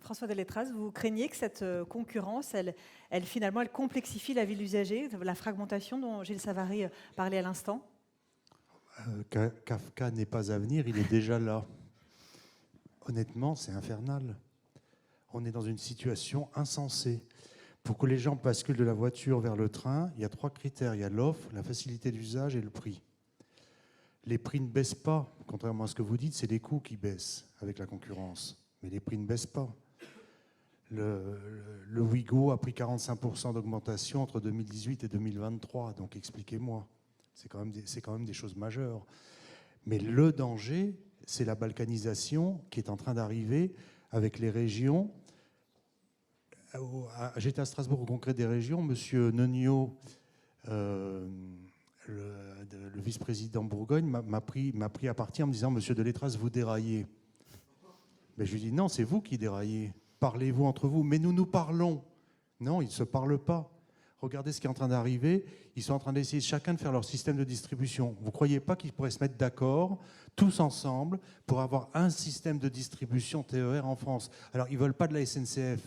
François Deletraz, vous craignez que cette concurrence, finalement, elle complexifie la vie de l'usager, la fragmentation dont Gilles Savary parlait à l'instant? Kafka n'est pas à venir, il est déjà là. Honnêtement, c'est infernal. On est dans une situation insensée. Pour que les gens basculent de la voiture vers le train, il y a 3 critères. Il y a l'offre, la facilité d'usage et le prix. Les prix ne baissent pas, contrairement à ce que vous dites, c'est les coûts qui baissent avec la concurrence. Mais les prix ne baissent pas. Le Ouigo a pris 45% d'augmentation entre 2018 et 2023, donc expliquez-moi. C'est quand même des choses majeures. Mais le danger, c'est la balkanisation qui est en train d'arriver avec les régions. J'étais à Strasbourg au congrès des régions. Monsieur Nonio, le vice-président Bourgogne, m'a pris à partie en me disant « Monsieur Deletraz, vous déraillez ». Mais je lui dis « Non, c'est vous qui déraillez. Parlez-vous entre vous. » Mais nous parlons. Non, ils ne se parlent pas. Regardez ce qui est en train d'arriver. Ils sont en train d'essayer chacun de faire leur système de distribution. Vous ne croyez pas qu'ils pourraient se mettre d'accord, tous ensemble, pour avoir un système de distribution TER en France? Alors, ils ne veulent pas de la SNCF.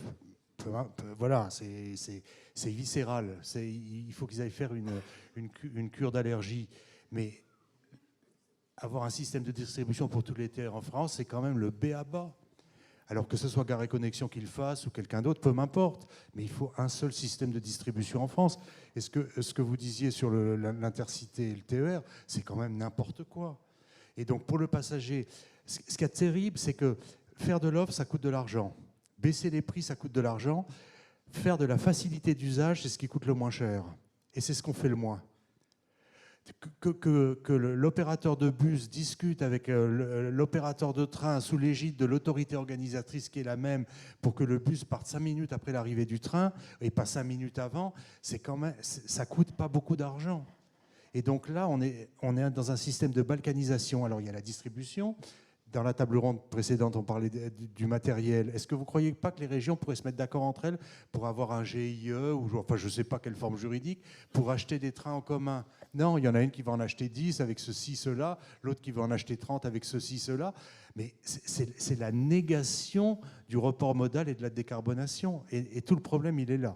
Voilà, c'est viscéral. Il faut qu'ils aillent faire une cure d'allergie. Mais avoir un système de distribution pour tous les TER en France, c'est quand même le b.a.-ba. Alors que ce soit Gare et Connexion qui le fasse ou quelqu'un d'autre, peu m'importe. Mais il faut un seul système de distribution en France. Et ce que vous disiez sur l'intercité et le TER, c'est quand même n'importe quoi. Et donc pour le passager, ce qui est terrible, c'est que faire de l'offre, ça coûte de l'argent. Baisser les prix, ça coûte de l'argent. Faire de la facilité d'usage, c'est ce qui coûte le moins cher. Et c'est ce qu'on fait le moins. Que l'opérateur de bus discute avec l'opérateur de train sous l'égide de l'autorité organisatrice qui est la même pour que le bus parte 5 minutes après l'arrivée du train et pas 5 minutes avant, ça coûte pas beaucoup d'argent. Et donc là, on est dans un système de balkanisation. Alors il y a la distribution. Dans la table ronde précédente, on parlait du matériel. Est-ce que vous ne croyez pas que les régions pourraient se mettre d'accord entre elles pour avoir un GIE, ou enfin je ne sais pas quelle forme juridique, pour acheter des trains en commun? Non, il y en a une qui va en acheter 10 avec ceci, cela, l'autre qui va en acheter 30 avec ceci, cela. Mais c'est la négation du report modal et de la décarbonation. Et tout le problème, il est là.